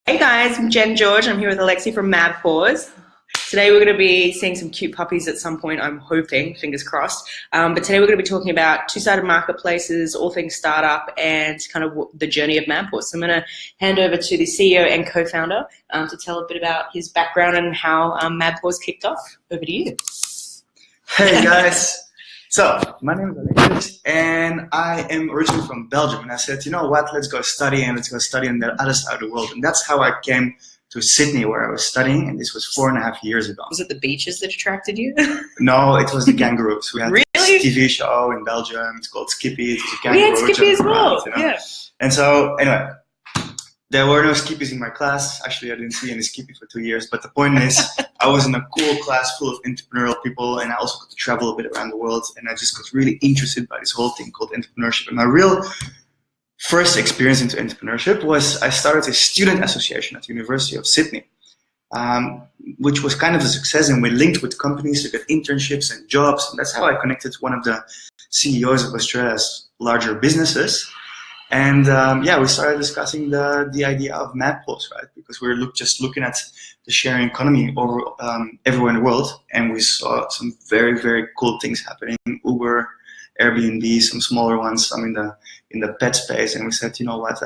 Hey guys, I'm Jen George. I'm here with Alexis from Mad Paws. Today we're going to be seeing some cute puppies at some point, I'm hoping, fingers crossed. But today we're going to be talking about two-sided marketplaces, all things startup, and kind of the journey of Mad Paws. So I'm going to hand over to the CEO and co-founder to tell a bit about his background and how Mad Paws kicked off. Over to you. Hey guys. So, my name is Alexis, and I am originally from Belgium. And I said, you know what, let's go study on the other side of the world. And that's how I came to Sydney, where I was studying, and this was 4.5 years ago. Was it the beaches that attracted you? No, it was the kangaroos. We had really? this TV show in Belgium. It's called Skippy. It was a kangaroo. We had Skippy as well, around, you know? Yeah. And so, anyway, there were no Skippies in my class. Actually, I didn't see any Skippy for 2 years. But the point is, I was in a cool class full of entrepreneurial people, and I also got to travel a bit around the world. And I just got really interested by this whole thing called entrepreneurship. And my real first experience into entrepreneurship was I started a student association at the University of Sydney, which was kind of a success. And we linked with companies to get internships and jobs. And that's how I connected to one of the CEOs of Australia's larger businesses. And we started discussing the idea of Mad Paws, right? Because we were just looking at the sharing economy over everywhere in the world, and we saw some very, very cool things happening. Uber, Airbnb, some smaller ones, some in the pet space, and we said, you know what?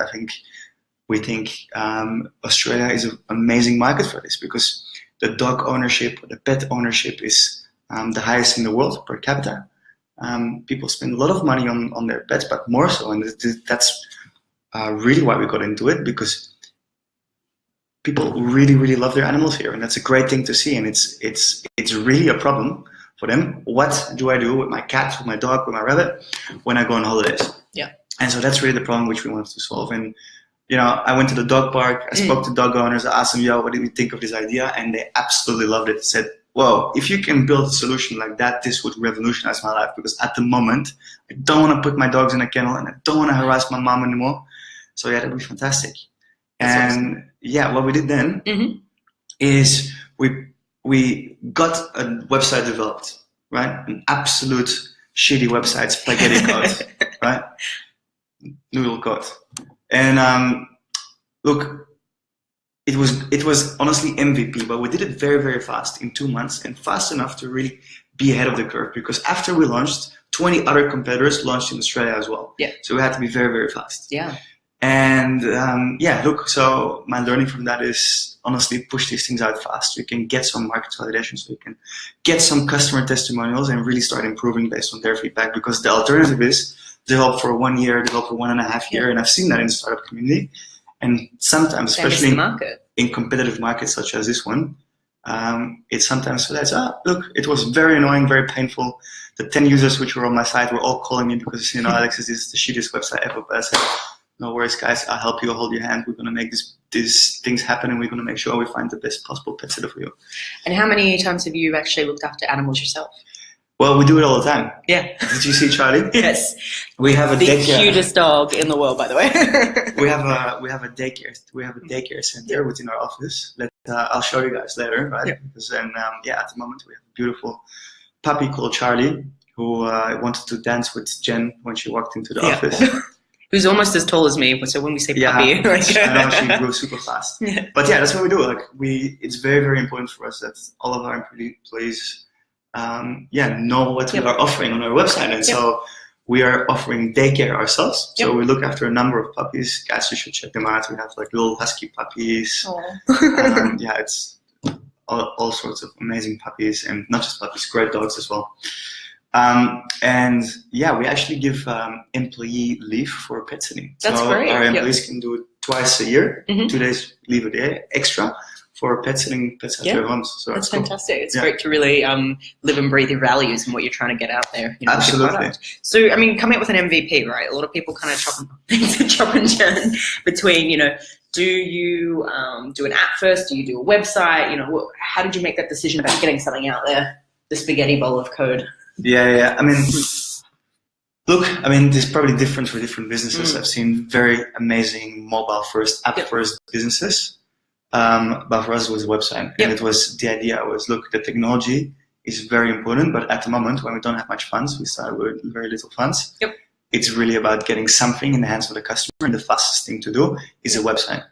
We think Australia is an amazing market for this, because the dog ownership, the pet ownership is the highest in the world per capita. People spend a lot of money on their pets, but more so, and that's really why we got into it, because people really, really love their animals here, and that's a great thing to see, and it's really a problem for them. What do I do with my cat, with my dog, with my rabbit when I go on holidays? Yeah. And so that's really the problem which we wanted to solve. And you know, I went to the dog park, I spoke to dog owners, I asked them, yo, what do you think of this idea? And they absolutely loved it. They said, whoa, if you can build a solution like that, this would revolutionize my life, because at the moment, I don't want to put my dogs in a kennel and I don't want to harass my mom anymore. So yeah, that'd be fantastic. That's awesome. Yeah, what we did then is we got a website developed, right? An absolute shitty website, spaghetti code, right? Noodle code. And look, it was honestly MVP, but we did it very, very fast in 2 months, and fast enough to really be ahead of the curve, because after we launched, 20 other competitors launched in Australia as well. Yeah. So we had to be very, very fast. Yeah. And look, so my learning from that is honestly push these things out fast. You can get some market validation, so you can get some customer testimonials and really start improving based on their feedback, because the alternative is develop for 1 year, develop for 1.5 years. And I've seen that in the startup community. And sometimes, especially in competitive markets such as this one, it sometimes says, look, it was very annoying, very painful. The 10 users which were on my site were all calling me because, you know, Alexis, this is the shittiest website ever. But I said, no worries, guys, I'll help you, I'll hold your hand. We're going to make these things happen, and we're going to make sure we find the best possible pet sitter for you. And how many times have you actually looked after animals yourself? Well, we do it all the time. Yeah. Did you see Charlie? Yes. We have the cutest dog in the world, by the way. we have a daycare center within our office that I'll show you guys later, right? Yeah. Because then at the moment we have a beautiful puppy called Charlie who wanted to dance with Jen when she walked into the office. Who's almost as tall as me, so when we say puppy, I know she grew super fast. Yeah. But yeah, that's what we do. Like it's very, very important for us that all of our employees know what we are offering on our website. And so we are offering daycare ourselves. So we look after a number of puppies. Guys, you should check them out. We have like little husky puppies. It's all sorts of amazing puppies, and not just puppies, great dogs as well. We actually give employee leave for pet sitting. That's great. Our employees can do it twice a year, 2 days leave a day extra for pet sitting, pets at their homes. So that's fantastic. It's great to really live and breathe your values and what you're trying to get out there. You know, absolutely. So, I mean, coming up with an MVP, right? A lot of people kind of chop and churn between, you know, do you do an app first? Do you do a website? You know, how did you make that decision about getting something out there, the spaghetti bowl of code? Yeah. I mean, there's probably different for different businesses. I've seen very amazing mobile first, app first businesses. But for us, it was a website. And it was, the idea was, look, the technology is very important, but at the moment when we don't have much funds, we started with very little funds. It's really about getting something in the hands of the customer, and the fastest thing to do is a website,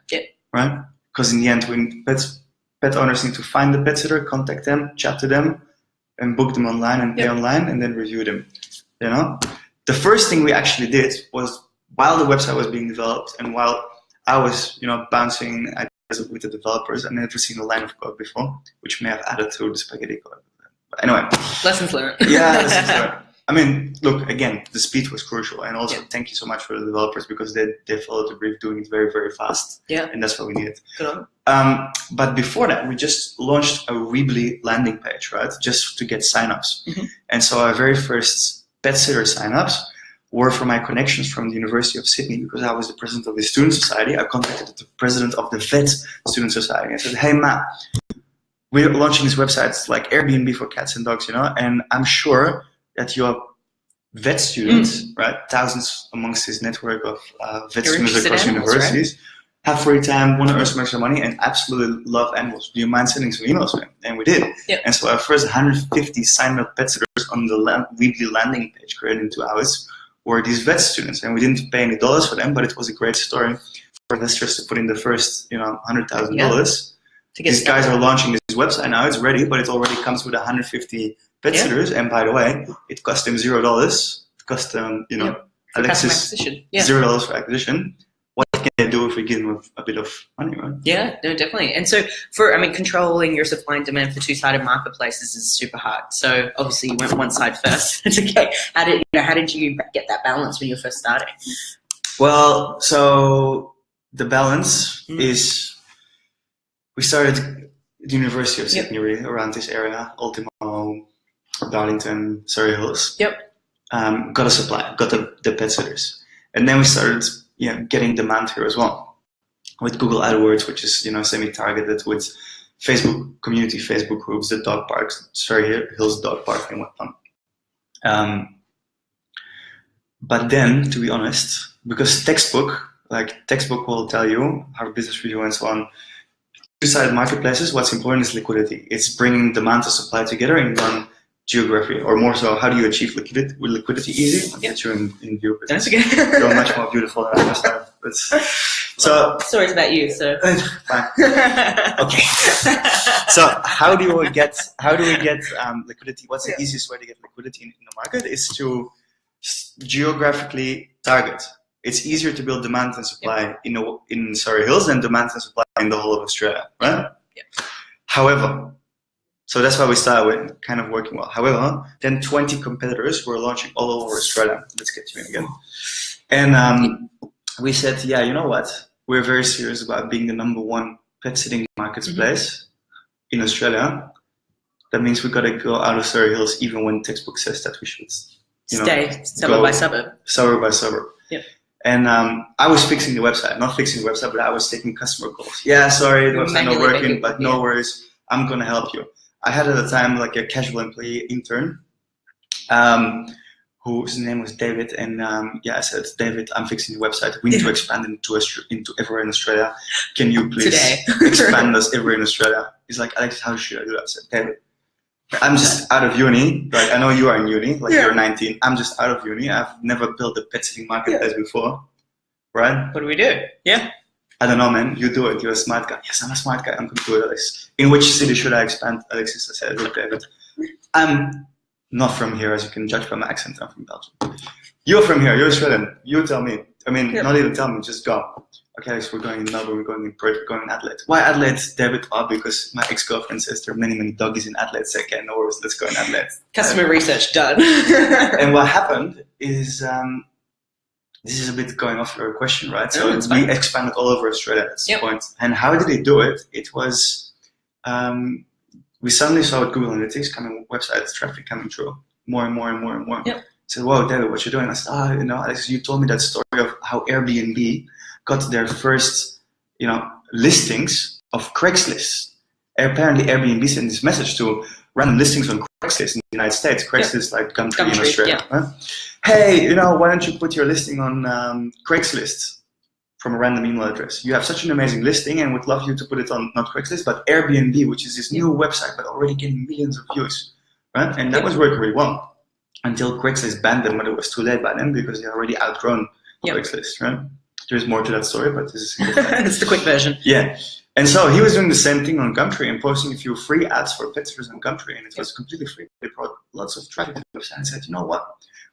right? because in the end, when pet owners need to find the pet sitter, contact them, chat to them, and book them online and pay online, and then review them. You know, the first thing we actually did was, while the website was being developed and while I was, bouncing ideas with the developers, I never seen a line of code before, which may have added to the spaghetti code. But anyway, lessons learned. Yeah, lessons learned. I mean, look, again, the speed was crucial, and also thank you so much for the developers, because they followed the brief, doing it very, very fast. Yeah, and that's what we needed. Good on. But before that, we just launched a Weebly landing page, right, just to get signups. Mm-hmm. And so our very first pet sitter signups were from my connections from the University of Sydney, because I was the president of the Student Society. I contacted the president of the Vet Student Society. I said, hey, Matt, we're launching this website. It's like Airbnb for cats and dogs, and I'm sure that your vet students, right, thousands amongst this network of vet students across universities, have free time, want to earn some extra money, and absolutely love animals. Do you mind sending some emails to them? And we did. Yep. And so our first 150 signed up pet sitters on the Weebly landing page created in 2 hours were these vet students. And we didn't pay any dollars for them, but it was a great story for investors to put in the first, $100,000. These guys are launching this website now. It's ready, but it already comes with 150 pet sitters, and by the way, it cost them $0. It cost them, Alexis $0 for acquisition. What can they do if we give them a bit of money, right? Yeah, no, definitely. And so, controlling your supply and demand for two-sided marketplaces is super hard. So obviously, you went one side first. It's okay. How did you get that balance when you were first starting? Well, so the balance is, we started at the University of Sydney, really, around this area, Ultimo, Darlington, Surrey Hills. Yep. Got a supply, got the pet sitters. And then we started getting demand here as well. With Google AdWords, which is, semi-targeted, with Facebook community, Facebook groups, the dog parks, Surrey Hills Dog Park and whatnot. But then, to be honest, because textbook will tell you how business review and so on, two-sided marketplaces, what's important is liquidity. It's bringing demand and supply together in one geography, or more so, how do you achieve liquidity easy? I'll get you in view. That's okay. You're much more beautiful than I must have. So stories about you, so fine. Okay. So how do we get liquidity? What's the easiest way to get liquidity in the market? Is to geographically target. It's easier to build demand and supply in Surrey Hills than demand and supply in the whole of Australia, right? Yeah. However, so that's why we started with kind of working well. However, then 20 competitors were launching all over Australia. Let's get you in again. And we said, you know what? We're very serious about being the #1 pet sitting marketplace in Australia. That means we got to go out of Surrey Hills, even when textbook says that we should stay suburb by suburb. Suburb by suburb. Yep. And I was fixing the website, not fixing the website, but I was taking customer calls. Yeah, sorry, the website not working, but no worries. I'm going to help you. I had at the time like a casual employee intern, whose name was David. And I said, David, I'm fixing the website. We need to expand into everywhere in Australia. Can you please expand us everywhere in Australia? He's like, Alexis, how should I do that? I said, David, I'm just out of uni. Like, I know you are in uni, you're 19. I'm just out of uni. I've never built a pet sitting marketplace before, right? What do we do? Yeah. I don't know, man. You do it. You're a smart guy. Yes, I'm a smart guy. I'm going to do it, Alexis. In which city should I expand, Alexis? I said, look, David, I'm not from here, as you can judge by my accent. I'm from Belgium. You're from here. You're Australian. You tell me. I mean, not even tell me. Just go. Okay, Alex, we're going in Melbourne. We're going in Perth. We're going in Adelaide. Why Adelaide, David? Because my ex-girlfriend says there are many, many doggies in Adelaide. So, okay, no worries. Let's go in Adelaide. Customer research done. And what happened is... this is a bit going off your question, right? So we expanded all over Australia at this point. And how did they do it? It was, we suddenly saw Google Analytics website traffic coming through more and more and more and more. Yep. I said, whoa, David, what you doing? I said, Alex, you told me that story of how Airbnb got their first, listings of Craigslist. Apparently Airbnb sent this message to random listings on Craigslist in the United States. Craigslist like Gumtree in Australia. Right? Hey, why don't you put your listing on Craigslist from a random email address? You have such an amazing listing and would love you to put it on, not Craigslist, but Airbnb, which is this new website, but already getting millions of views. Right? And that was working really well until Craigslist banned them, but it was too late by then because they already outgrown Craigslist. Right? There's more to that story, but this is it's the quick version. Yeah. And so he was doing the same thing on Gumtree and posting a few free ads for pet sitters on Gumtree, and it was completely free. They brought lots of traffic to the website and said, you know what,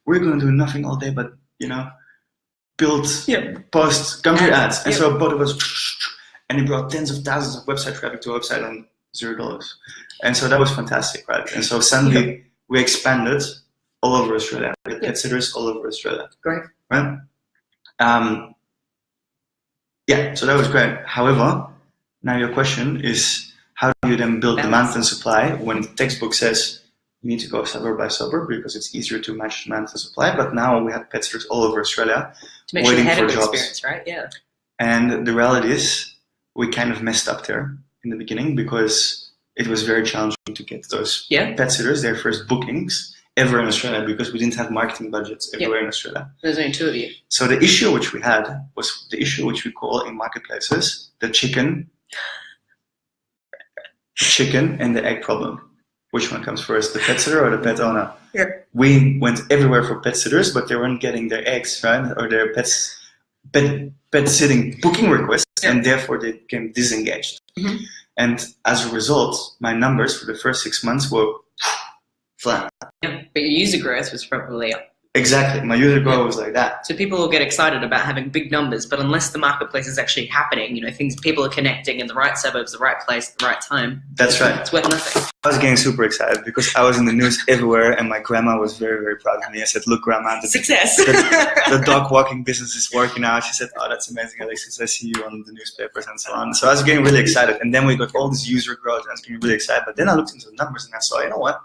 we're going to do nothing all day but, build, post Gumtree ads. And so both of us, and it brought tens of thousands of website traffic to our website on $0. And so that was fantastic, right? And so suddenly we expanded all over Australia. We had pet sitters all over Australia. Great. Right? So that was great. However, now your question is, how do you then build demand and supply when the textbook says you need to go suburb by suburb because it's easier to match demand and supply? But now we have pet sitters all over Australia to make waiting sure for they have jobs. Experience, right? Yeah. And the reality is, we kind of messed up there in the beginning because it was very challenging to get those pet sitters, their first bookings ever in Australia, because we didn't have marketing budgets everywhere in Australia. There's only 2 of you. So the issue which we had was the issue which we call in marketplaces the chicken and the egg problem. Which one comes first, the pet sitter or the pet owner? Yeah. We went everywhere for pet sitters, but they weren't getting their eggs, right? Or their pet sitting booking requests, and therefore they became disengaged. Mm-hmm. And as a result, my numbers for the first 6 months were flat. Yeah, but your user growth was probably up. Exactly, my user growth was like that. So people will get excited about having big numbers, but unless the marketplace is actually happening, people are connecting in the right suburbs, the right place, at the right time. That's right. It's worth nothing. I was getting super excited because I was in the news everywhere, and my grandma was very, very proud of me. I said, "Look, Grandma, success. The dog walking business is working out." She said, "Oh, that's amazing, Alexis. I see you on the newspapers and so on." So I was getting really excited, and then we got all this user growth, and I was getting really excited. But then I looked into the numbers, and I saw, you know what?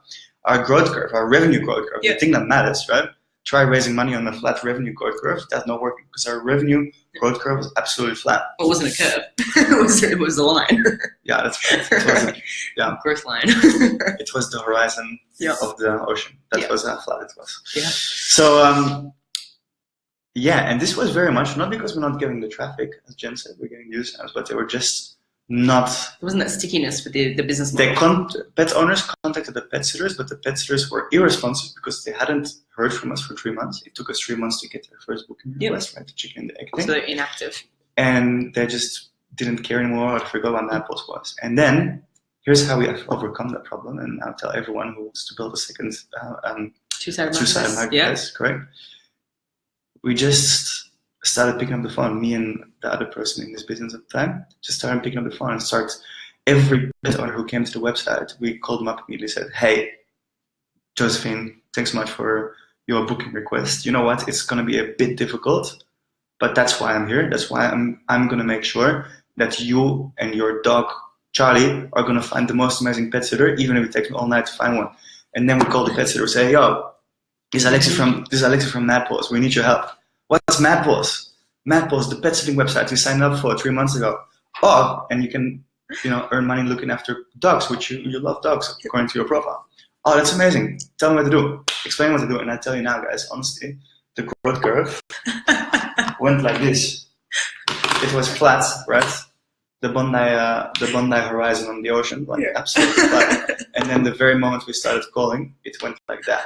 Our growth curve, our revenue growth curve, the thing that matters, right? Try raising money on a flat revenue growth curve. That's not working because our revenue growth curve was absolutely flat. It wasn't a curve. it was a line. Yeah, that's right. It was growth line. It was the horizon of the ocean. That was how flat it was. Yeah. So, and this was very much not because we're not getting the traffic, as Jen said, we're getting users, but they were just not. There wasn't that stickiness for the business model. Pet owners contacted the pet sitters, but the pet sitters were irresponsive because they hadn't heard from us for 3 months. It took us 3 months to get their first booking request, right? The chicken and the egg thing. So they're inactive. And they just didn't care anymore or forgot what Mad Paws was. And then here's how we have overcome that problem. And I'll tell everyone who wants to build a second two-sided marketplace, correct? We just started picking up the phone, me and the other person in this business at the time, just started picking up the phone and start every pet owner who came to the website, we called them up immediately, said, "Hey, Josephine, thanks so much for your booking request. You know what? It's going to be a bit difficult, but that's why I'm here. That's why I'm going to make sure that you and your dog, Charlie, are going to find the most amazing pet sitter, even if it takes me all night to find one." And then we call the pet sitter and say, "Yo, this is Alexis from Mad Paws. We need your help." "What's Mad Paws?" "Mad Paws, the pet sitting website you signed up for 3 months ago. Oh, and you can, earn money looking after dogs, which you love dogs according to your profile. Oh, that's amazing. Tell me what to do. Explain what to do." And I tell you now, guys, honestly, the growth curve went like this. It was flat, right? The Bondi horizon on the ocean, absolutely flat. And then the very moment we started calling, it went like that.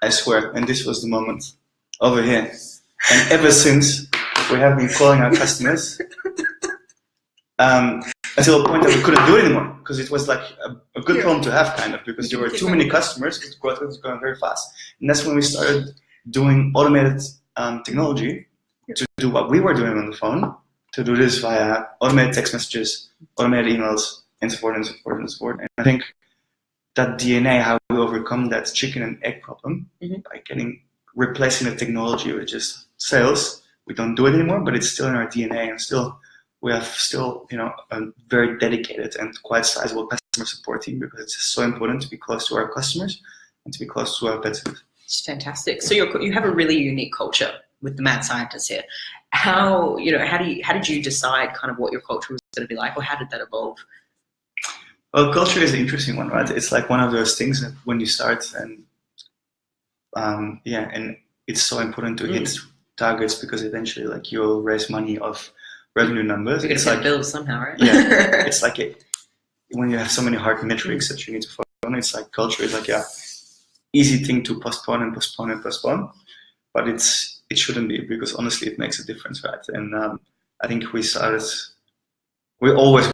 I swear. And this was the moment over here. And ever since, we have been calling our customers until a point that we couldn't do it anymore, because it was like a good problem to have, kind of, because there were too many customers, because growth was going very fast. And that's when we started doing automated technology to do what we were doing on the phone, to do this via automated text messages, automated emails, and so forth and so forth and so forth. And I think that DNA, how we overcome that chicken and egg problem by replacing the technology with just sales. We don't do it anymore, but it's still in our DNA, and we have a very dedicated and quite sizable customer support team, because it's so important to be close to our customers and to be close to our pet sitters. It's fantastic. So you have a really unique culture with the mad scientists here. How did you decide kind of what your culture was going to be like, or how did that evolve? Well, culture is an interesting one, right? It's like one of those things that when you start and it's so important to hit targets, because eventually you'll raise money off revenue numbers. You're going to pay bills somehow, right? Yeah, it's like when you have so many hard metrics that you need to focus on, it's like culture is like easy thing to postpone and postpone and postpone, but it shouldn't be, because honestly it makes a difference, right? And I think we started we always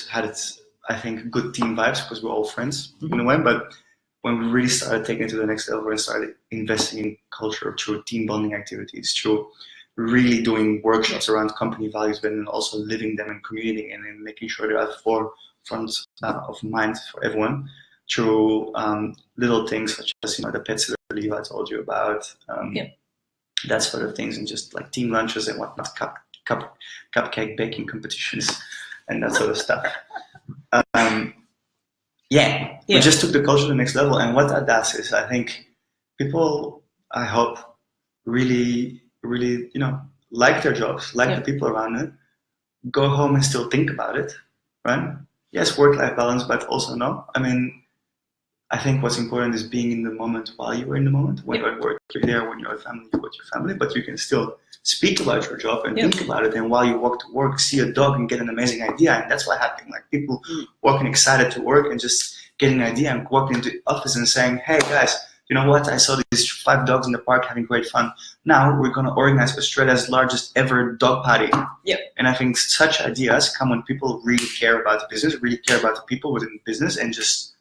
had it, I think, good team vibes because we're all friends in a way. But when we really started taking it to the next level and started investing in culture through team bonding activities, through really doing workshops around company values, but then also living them and communicating and then making sure they're at the forefront of mind for everyone, through little things such as the pet sitter leave I told you about, that sort of things, and just like team lunches and whatnot, cupcake baking competitions and that sort of stuff. We just took the culture to the next level, and what that does is, I think people, I hope, really like their jobs, like the people around it, go home and still think about it, right? Yes, work-life balance, but also no. I mean, I think what's important is being in the moment while you're in the moment. When you're at work, you're there. When you're at family, you're with your family. But you can still speak about your job and think about it. And while you walk to work, see a dog and get an amazing idea. And that's what happened. Like people walking excited to work and just getting an idea and walking into the office and saying, "Hey guys, you know what? I saw these 5 dogs in the park having great fun. Now we're going to organize Australia's largest ever dog party." And I think such ideas come when people really care about the business, really care about the people within the business, and just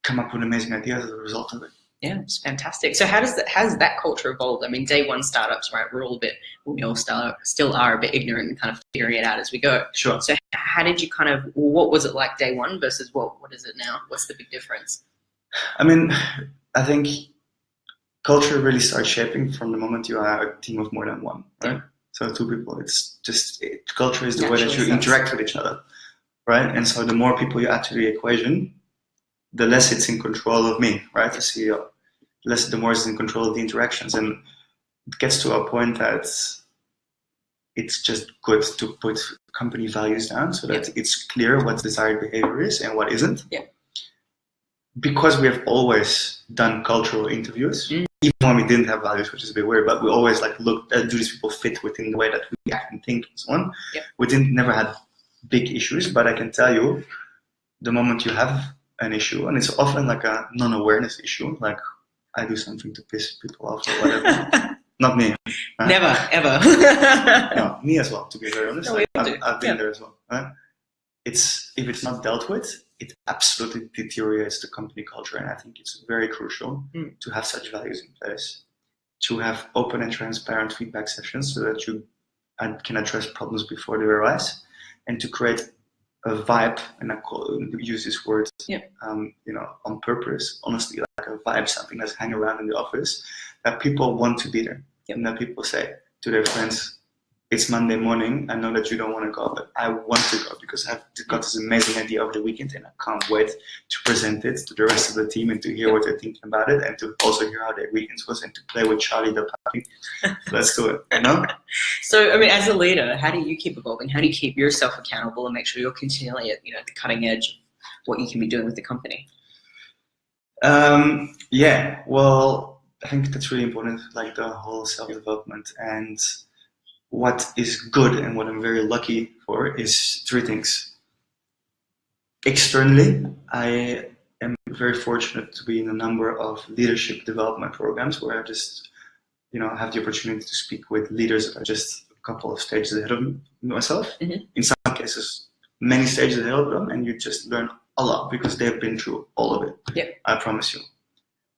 come up with amazing ideas as a result of it. Yeah, it's fantastic. So how does that culture evolve? I mean, day one startups, right? We all still are a bit ignorant and kind of figuring it out as we go. Sure. So how did you what was it like day one versus what is it now? What's the big difference? I mean, I think culture really starts shaping from the moment you are a team of more than one, right? So 2 people, it's just, culture is the way that you interact with each other, right? And so the more people you add to the equation, the less it's in control of me, right? The CEO, the more it's in control of the interactions. And it gets to a point that it's just good to put company values down so that it's clear what desired behavior is and what isn't. Because we have always done cultural interviews, even when we didn't have values, which is a bit weird, but we always looked at, do these people fit within the way that we act and think and so on. We never had big issues, but I can tell you, the moment you have an issue, and it's often like a non-awareness issue, like I do something to piss people off or whatever. Not me. Never, ever. No, me as well, to be very honest. No, I've been there as well. If it's not dealt with, it absolutely deteriorates the company culture, and I think it's very crucial to have such values in place, to have open and transparent feedback sessions so that you can address problems before they arise, and to create a vibe, and I use this word, on purpose, honestly, like a vibe, something that's hanging around in the office, that people want to be there. And that people say to their friends, "It's Monday morning, I know that you don't want to go, but I want to go because I've got this amazing idea over the weekend and I can't wait to present it to the rest of the team and to hear what they're thinking about it, and to also hear how their weekends was, and to play with Charlie the puppy." Let's do it, you know? So, I mean, as a leader, how do you keep evolving? How do you keep yourself accountable and make sure you're continually at the cutting edge of what you can be doing with the company? Well, I think that's really important, like the whole self-development. And what is good and what I'm very lucky for is 3 things. Externally, I am very fortunate to be in a number of leadership development programs where I just, have the opportunity to speak with leaders that are just a couple of stages ahead of myself. In some cases, many stages ahead of them, and you just learn a lot because they've been through all of it. I promise you.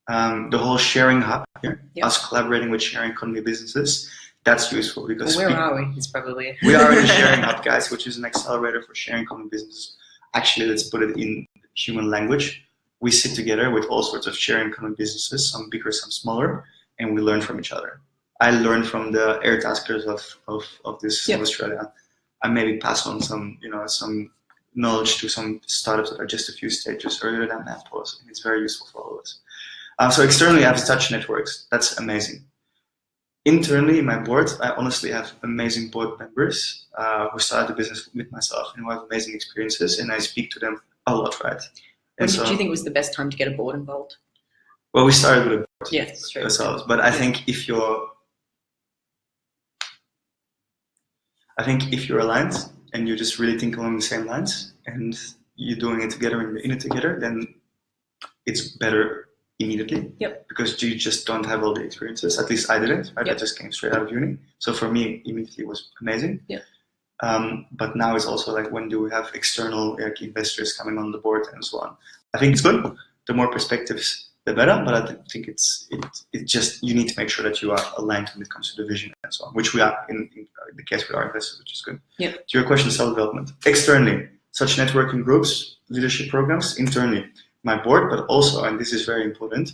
The whole sharing hub here, us collaborating with sharing economy businesses, that's useful because where are we? It's probably we are in the sharing hub, guys, which is an accelerator for sharing common businesses. Actually, let's put it in human language. We sit together with all sorts of sharing common businesses, some bigger, some smaller, and we learn from each other. I learned from the air taskers of this of Australia. I maybe pass on some knowledge to some startups that are just a few stages earlier than Mad Paws, and it's very useful for all of us. So externally, I have such networks. That's amazing. Internally, in my board, I honestly have amazing board members who started the business with myself and who have amazing experiences, and I speak to them a lot, right? When did you think was the best time to get a board involved? Well, we started with a board ourselves, but I think if you're aligned and you just really think along the same lines and you're doing it together and you're in it together, then it's better immediately. Because you just don't have all the experiences. At least I didn't, right? I just came straight out of uni. So for me, immediately was amazing. But now it's also like, when do we have external investors coming on the board and so on. I think it's good. The more perspectives, the better. But I think it just, you need to make sure that you are aligned when it comes to the vision and so on, which we are in the case with our investors, which is good. Yeah. To your question, self-development. Externally, such networking groups, leadership programs. Internally, my board, but also, and this is very important,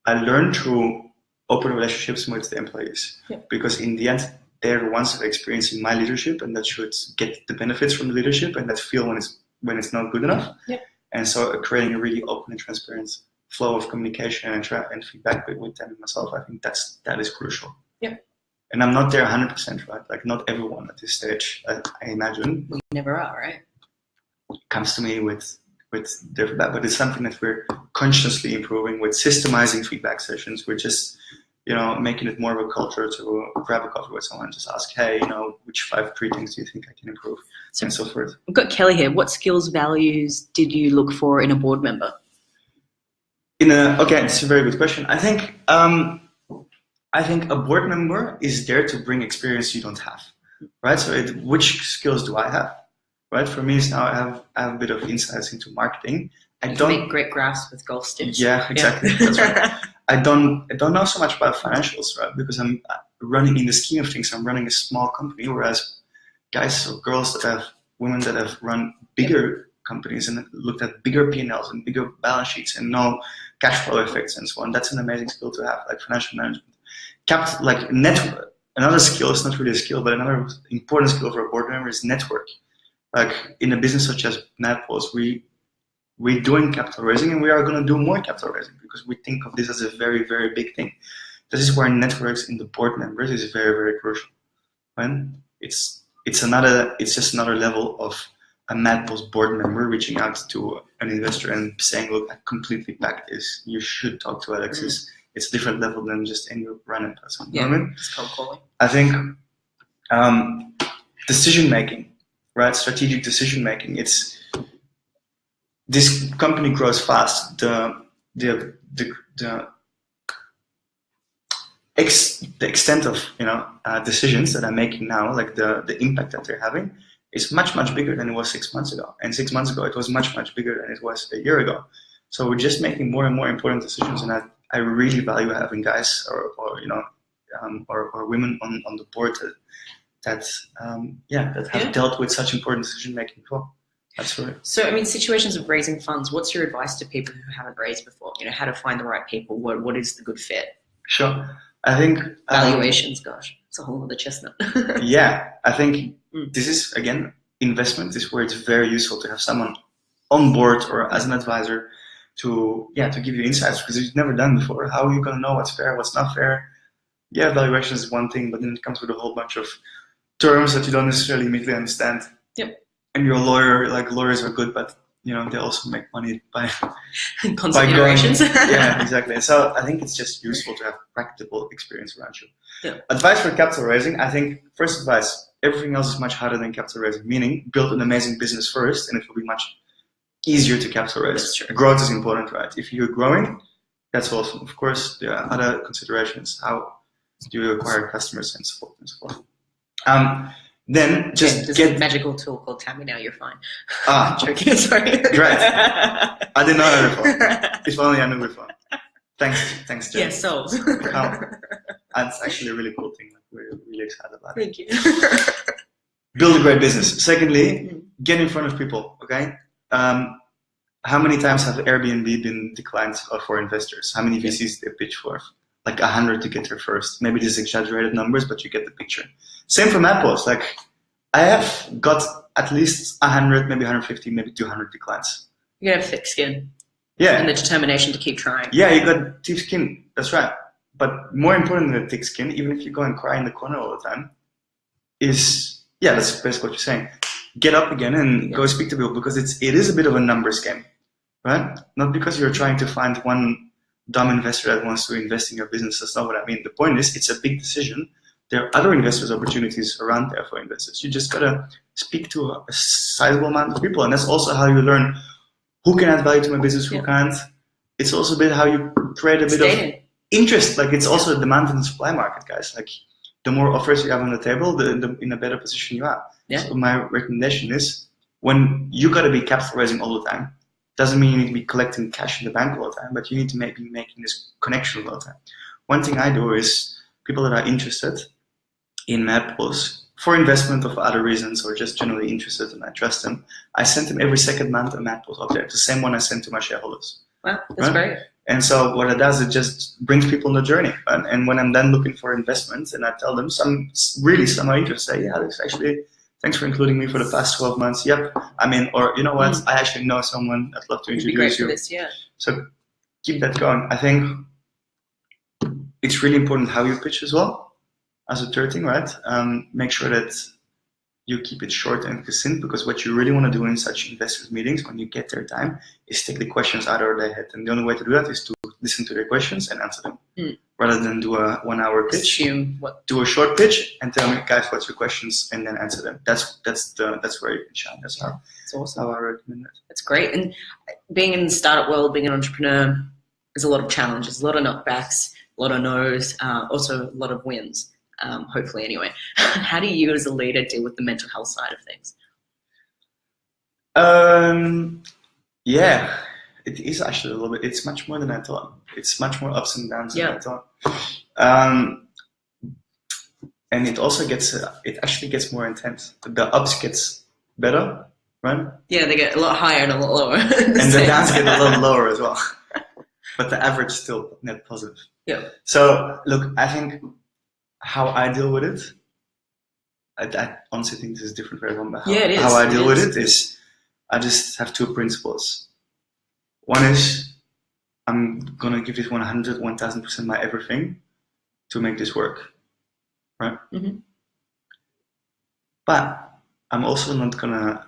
I learned through open relationships with the employees. Yeah. Because in the end, they're the ones that are experiencing my leadership and that should get the benefits from the leadership and that feel when it's not good enough. Yeah. And so creating a really open and transparent flow of communication and feedback with them and myself, I think that is crucial. Yeah. And I'm not there 100%, right? Like, not everyone at this stage, I imagine. We never are, right? Comes to me with their feedback, but it's something that we're consciously improving with systemizing feedback sessions. We're just, making it more of a culture to grab a coffee with someone and just ask, hey, which 3 things do you think I can improve, and so forth. We've got Kelly here. What skills, values did you look for in a board member? Okay, it's a very good question. I think a board member is there to bring experience you don't have, right? So which skills do I have, right? For me, now I have a bit of insights into marketing. I don't make great graphs with golf sticks. Yeah, exactly. Yeah. That's right. I don't know so much about financials, right? Because I'm running, in the scheme of things, I'm running a small company, whereas guys or girls women that have run bigger companies and looked at bigger P&Ls and bigger balance sheets and know cash flow effects and so on. That's an amazing skill to have, like financial management. Another skill, it's not really a skill, but another important skill for a board member is network. Like, in a business such as Mad Paws, we're doing capital raising, and we are going to do more capital raising because we think of this as a very, very big thing. This is where networks in the board members is very, very crucial. Right? It's just another level of a Mad Paws board member reaching out to an investor and saying, look, I completely back this. You should talk to Alexis. It's a different level than just any random person. Yeah, you know what I mean? It's cold calling. I think decision making, right? Strategic decision making. This company grows fast. The extent of decisions that I'm making now, like the impact that they're having, is much, much bigger than it was 6 months ago. And 6 months ago, it was much, much bigger than it was a year ago. So we're just making more and more important decisions, and I really value having guys or women on the board that have dealt with such important decision making before. Absolutely. So, situations of raising funds, what's your advice to people who haven't raised before? How to find the right people? What is the good fit? Sure. I think valuations, gosh, it's a whole other chestnut. Yeah, I think this is, again, investment is where it's very useful to have someone on board or as an advisor to give you insights, because you've never done before. How are you going to know what's fair, what's not fair? Yeah, valuation is one thing, but then it comes with a whole bunch of terms that you don't necessarily immediately understand. Yep. And you're a lawyer, like lawyers are good, but they also make money by considerations. Yeah, exactly. So I think it's just useful to have practical experience around you. Yeah. Advice for capital raising, I think first advice, everything else is much harder than capital raising, meaning build an amazing business first and it will be much easier to capital raise. That's true. Growth is important, right? If you're growing, that's awesome. Of course, there are other considerations. How do you acquire customers and so forth. Then just there's a magical tool called Tammy now, you're fine. I'm joking, sorry. Great. I didn't know that before. If only I knew before. Thanks, Jen. Yes, so. That's actually a really cool thing. We're really excited about it. Thank you. Build a great business. Secondly, get in front of people, okay? How many times have Airbnb been declined for investors? How many VCs they pitch for? Like 100 to get there first. Maybe these exaggerated numbers, but you get the picture. Same for Mad Paws. Like, I have got at least 100, maybe 150, maybe 200 declines. You gotta have thick skin. Yeah. And the determination to keep trying. Yeah, you got thick skin. That's right. But more important than the thick skin, even if you go and cry in the corner all the time, is, that's basically what you're saying. Get up again and go speak to people, because it is a bit of a numbers game, right? Not because you're trying to find one dumb investor that wants to invest in your business. That's not what I mean. The point is, it's a big decision. There are other investors' opportunities around there for investors. You just gotta speak to a sizable amount of people, and that's also how you learn who can add value to my business, who can't. It's also a bit how you create a bit of interest. Like, it's also a demand and supply market, guys. Like, the more offers you have on the table, the in a better position you are. Yeah. So my recommendation is, when you got to be capital raising all the time, doesn't mean you need to be collecting cash in the bank all the time, but you need to be making this connection all the time. One thing I do is, people that are interested in Mad Paws for investment or for other reasons, or just generally interested and I trust them, I send them every second month a Mad Paws update, the same one I send to my shareholders. Wow, that's great. And so what it does, it just brings people on the journey. Right? And when I'm then looking for investments, and I tell them, some are interested, yeah, Alex, actually, thanks for including me for the past 12 months. Yep, I mean, or you know what, I actually know someone, I'd love to introduce It'd be great you. for this, yeah. So keep that going. I think it's really important how you pitch as well, as a third thing, right? Make sure that you keep it short and succinct, because what you really want to do in such investors meetings, when you get their time, is take the questions out of their head. And the only way to do that is to listen to their questions and answer them, rather than do a 1 hour pitch. Do a short pitch and tell me, guys, what's your questions, and then answer them. That's where you can shine. That's awesome. How I recommend it. That's great. And being in the startup world, being an entrepreneur, there's a lot of challenges, a lot of knockbacks, a lot of no's, also a lot of wins. Hopefully anyway. How do you as a leader deal with the mental health side of things? Yeah, it is actually a little bit, it's much more than I thought. It's much more ups and downs than I thought. And it also it actually gets more intense. The ups gets better, right? Yeah, they get a lot higher and a lot lower. And the downs get a lot lower as well. But the average is still net positive. Yeah. So look, I think how I deal with it, I honestly think this is different for everyone, but how I deal with it is, I just have two principles. One is, I'm gonna give this 100, 1000% my everything to make this work, right? Mm-hmm. But I'm also not gonna,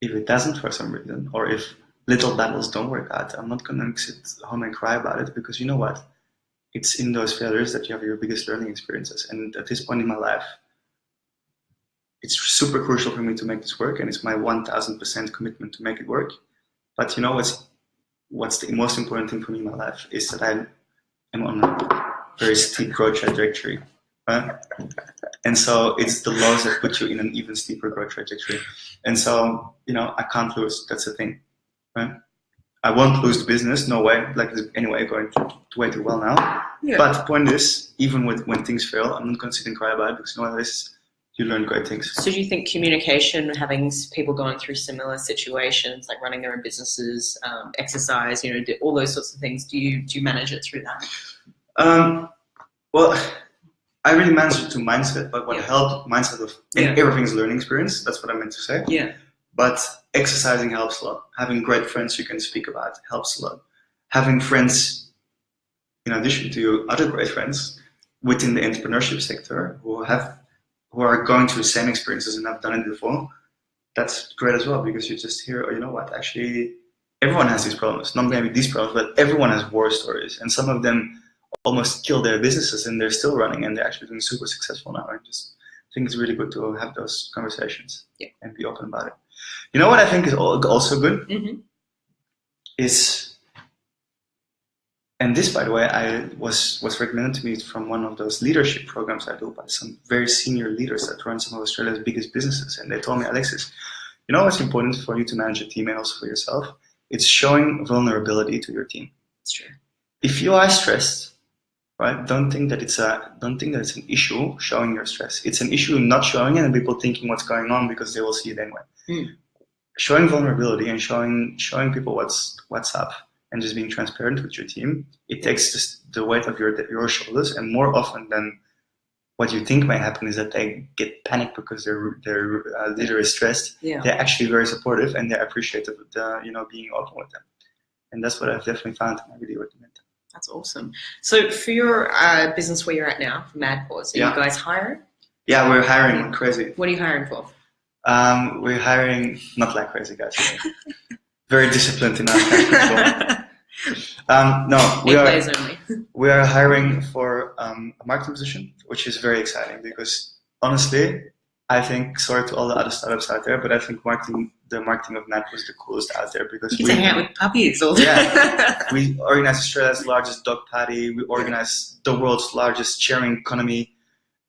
if it doesn't for some reason, or if little battles don't work out, I'm not gonna sit home and cry about it, because you know what? It's in those failures that you have your biggest learning experiences. And at this point in my life, it's super crucial for me to make this work, and it's my 1000% commitment to make it work. But you know what's the most important thing for me in my life is that I am on a very steep growth trajectory, right? And so it's the lows that put you in an even steeper growth trajectory. And so, I can't lose. That's the thing, right? I won't lose the business, no way. Like, anyway, going way too well now. Yeah. But the point is, even when things fail, I'm not going to sit and cry about it, because you learn great things. So do you think communication, having people going through similar situations, like running their own businesses, exercise, all those sorts of things, do you manage it through that? Well, I really manage it through mindset, but what helped, mindset of everything's learning experience, that's what I meant to say. Yeah. But exercising helps a lot. Having great friends you can speak about helps a lot. Having friends, in addition to other great friends within the entrepreneurship sector who are going through the same experiences and have done it before, that's great as well, because you just hear, oh, you know what, actually everyone has these problems. Not maybe these problems, but everyone has war stories, and some of them almost killed their businesses and they're still running and they're actually doing super successful now. I just think it's really good to have those conversations and be open about it. You know what I think is also good is, and this, by the way, I was recommended to me from one of those leadership programs I do by some very senior leaders that run some of Australia's biggest businesses. And they told me, Alexis, you know what's important for you to manage a team and also for yourself? It's showing vulnerability to your team. That's true. If you are stressed, right, don't think that it's an issue showing your stress. It's an issue not showing it and people thinking what's going on because they will see it anyway. Showing vulnerability and showing people what's up and just being transparent with your team, it takes just the weight of your shoulders. And more often than what you think may happen is that they get panicked because their leader is stressed. Yeah. They're actually very supportive and they're appreciative of being open with them. And that's what I've definitely found, and I really recommend it. That's awesome. So for your business where you're at now, for Mad Paws, are you guys hiring? Yeah, we're hiring like crazy. What are you hiring for? We're hiring not like crazy guys. Very disciplined in our cash control. No, we are hiring for a marketing position, which is very exciting because honestly, I think, sorry to all the other startups out there, but I think the marketing of Mad was the coolest out there because you hang out with puppies all day. Yeah, we organize Australia's largest dog party. We organize the world's largest sharing economy.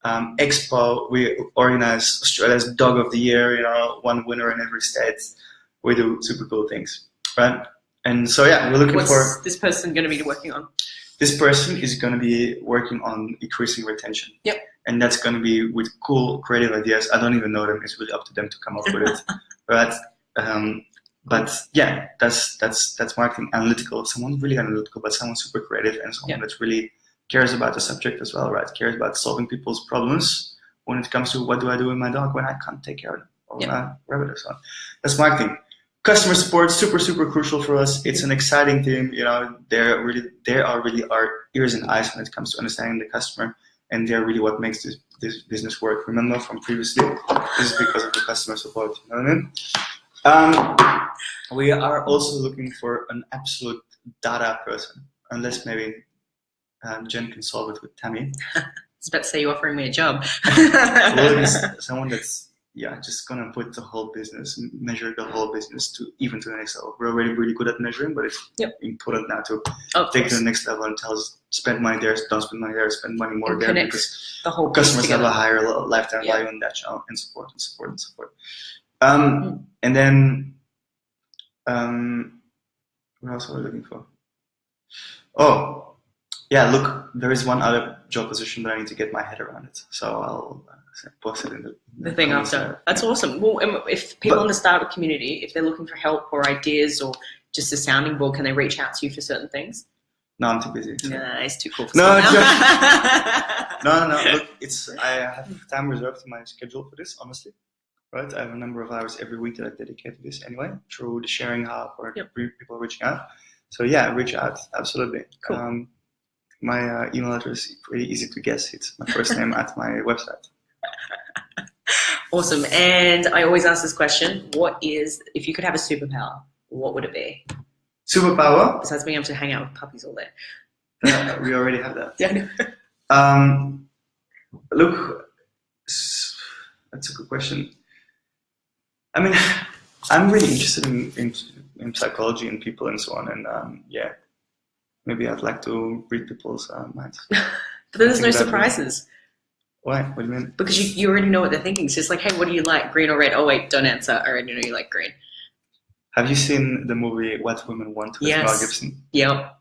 Expo, we organize Australia's Dog of the Year, you know, one winner in every state. We do super cool things, right? And so, yeah, we're looking for... What's this person going to be working on? This person is going to be working on increasing retention. Yep. And that's going to be with cool, creative ideas. I don't even know them. It's really up to them to come up with it. But yeah, that's marketing. Analytical, someone really analytical, but someone super creative and someone that really cares about the subject as well, right? Cares about solving people's problems when it comes to what do I do with my dog when I can't take care of them or when I rabbit or so on. That's marketing. Customer support, super crucial for us. It's an exciting team. You know, they are really our ears and eyes when it comes to understanding the customer, and they're really what makes this business work. Remember from previously, this is because of the customer support. You know what I mean? We are also looking for an absolute data person, unless maybe Jen can solve it with Tammy. I was about to say you're offering me a job. Someone that's just gonna put the whole business, measure the whole business even to the next level. We're already really good at measuring, but it's important now to take to the next level and tell us spend money there, don't spend money there, spend money more there, because the whole customers have a higher lifetime value in that channel, and support. And then what else are we looking for? Oh, yeah, look, there is one other job position that I need to get my head around it. So I'll post it in the thing after. That's awesome. Well, if people in the startup community, if they're looking for help or ideas or just a sounding board, can they reach out to you for certain things? No, I'm too busy. So. Nah, it's too cool for no. Look, I have time reserved in my schedule for this, honestly. Right, I have a number of hours every week that I dedicate to this anyway, through the sharing hub or people reaching out. So yeah, reach out, absolutely. Cool. My email address is pretty easy to guess. It's my first name at my website. Awesome. And I always ask this question: if you could have a superpower, what would it be? Superpower? Besides being able to hang out with puppies all day. We already have that. Yeah. Look, that's a good question. I mean, I'm really interested in psychology and people and so on, and maybe I'd like to read people's minds. But there's no surprises. Why? What do you mean? Because you already know what they're thinking. So it's like, hey, what do you like, green or red? Oh wait, don't answer. I already know you like green. Have you seen the movie What Women Want with Mel Gibson? Yep.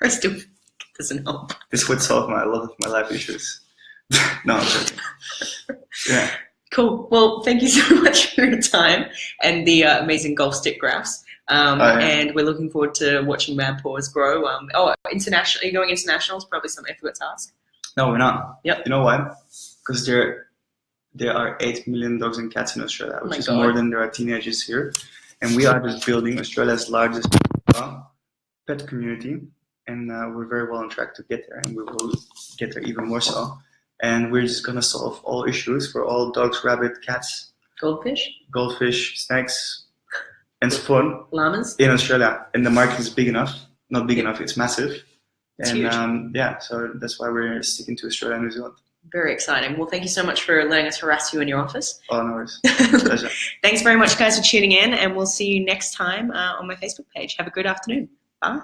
I still think it doesn't help. This would solve a lot of my life issues. No, I'm joking. Yeah. Cool. Well, thank you so much for your time and the amazing golf stick graphs. And we're looking forward to watching Mad Paws grow. International. Are you going international? It's probably something I forgot to ask. No, we're not. Yep. You know why? Because there are 8 million dogs and cats in Australia, which is more than there are teenagers here. And we are just building Australia's largest pet community. And we're very well on track to get there. And we will get there even more so. And we're just going to solve all issues for all dogs, rabbits, cats. Goldfish, snakes, and so on. Llamas? In Australia. And the market is big enough. Not big enough, it's massive. It's huge. So that's why we're sticking to Australia and New Zealand. Very exciting. Well, thank you so much for letting us harass you in your office. Oh, no worries. Pleasure. Thanks very much, guys, for tuning in, and we'll see you next time on my Facebook page. Have a good afternoon. Bye.